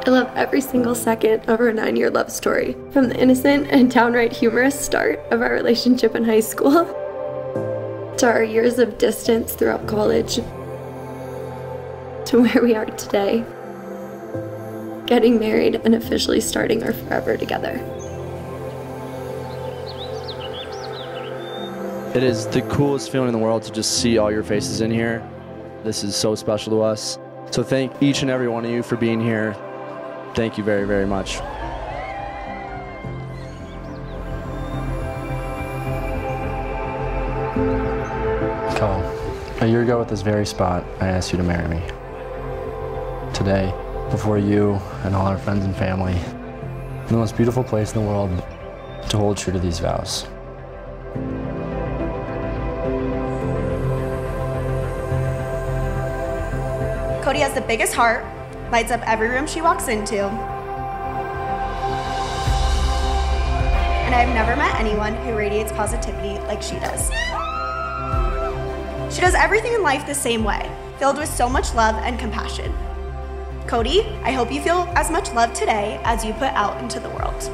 I love every single second of our 9-year love story, from the innocent and downright humorous start of our relationship in high school, to our years of distance throughout college, to where we are today, getting married and officially starting our forever together. It is the coolest feeling in the world to just see all your faces in here. This is so special to us. So thank each and every one of you for being here. Thank you very, very much. Cole, a year ago at this very spot, I asked you to marry me. Today, before you and all our friends and family, in the most beautiful place in the world, to hold true to these vows. Coty has the biggest heart, lights up every room she walks into. And I've never met anyone who radiates positivity like she does. She does everything in life the same way, filled with so much love and compassion. Coty, I hope you feel as much love today as you put out into the world.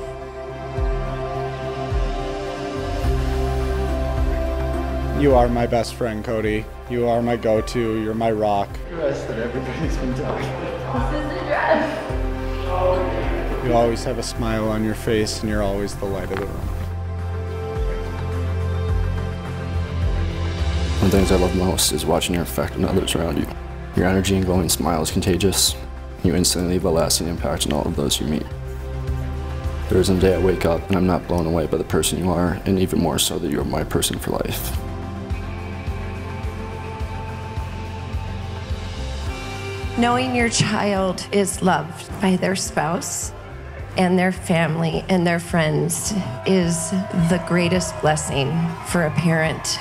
You are my best friend, Coty. You are my go-to, you're my rock. Dress that everybody's been talking about. This is the dress. You always have a smile on your face and you're always the light of the room. One of the things I love most is watching your effect on others around you. Your energy and glowing smile is contagious. You instantly leave a lasting impact on all of those you meet. There isn't a day I wake up and I'm not blown away by the person you are, and even more so that you're my person for life. Knowing your child is loved by their spouse and their family and their friends is the greatest blessing for a parent.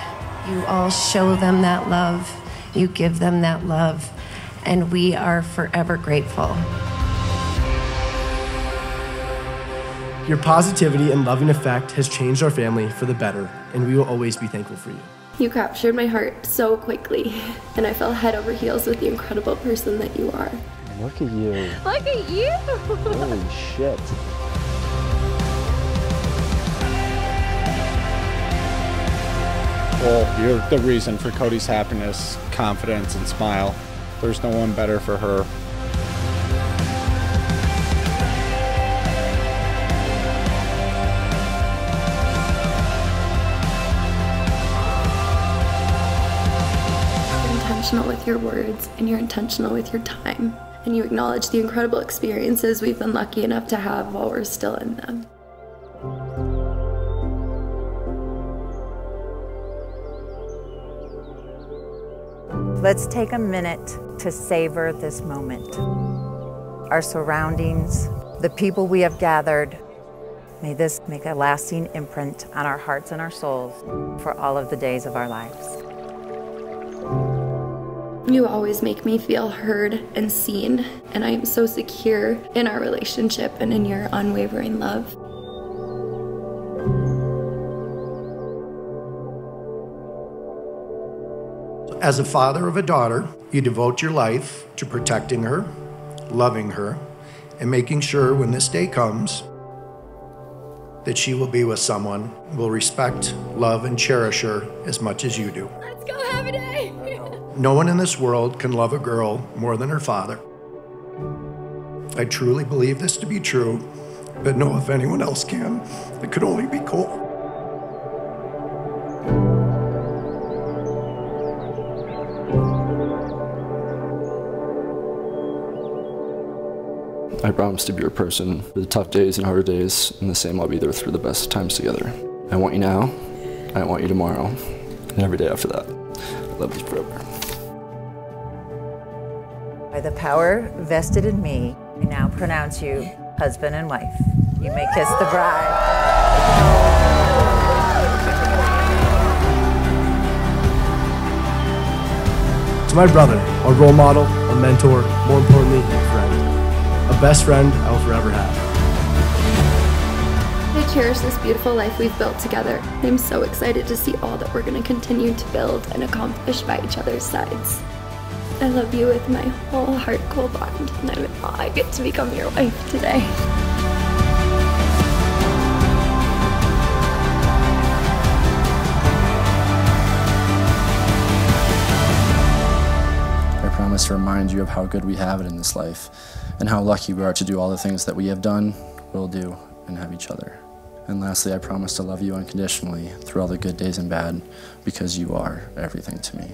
You all show them that love, you give them that love, and we are forever grateful. Your positivity and loving effect has changed our family for the better, and we will always be thankful for you. You captured my heart so quickly, and I fell head over heels with the incredible person that you are. Look at you. Look at you! Holy shit. Well, you're the reason for Coty's happiness, confidence, and smile. There's no one better for her. You're intentional with your words, and you're intentional with your time. And you acknowledge the incredible experiences we've been lucky enough to have while we're still in them. Let's take a minute to savor this moment. Our surroundings, the people we have gathered, may this make a lasting imprint on our hearts and our souls for all of the days of our lives. You always make me feel heard and seen, and I am so secure in our relationship and in your unwavering love. As a father of a daughter, you devote your life to protecting her, loving her, and making sure when this day comes that she will be with someone who will respect, love, and cherish her as much as you do. Let's go have a day! No one in this world can love a girl more than her father. I truly believe this to be true, but know if anyone else can, it could only be Cole. I promise to be your person for the tough days and hard days, and the same I'll be there through the best times together. I want you now, I want you tomorrow, and every day after that. I love you forever. By the power vested in me, I now pronounce you husband and wife. You may kiss the bride. To my brother, a role model, a mentor, more importantly, a friend. A best friend I will forever have. I cherish this beautiful life we've built together. I'm so excited to see all that we're going to continue to build and accomplish by each other's sides. I love you with my whole heart, cool bond, and I get to become your wife today. I promise to remind you of how good we have it in this life, and how lucky we are to do all the things that we have done, will do, and have each other. And lastly, I promise to love you unconditionally through all the good days and bad, because you are everything to me.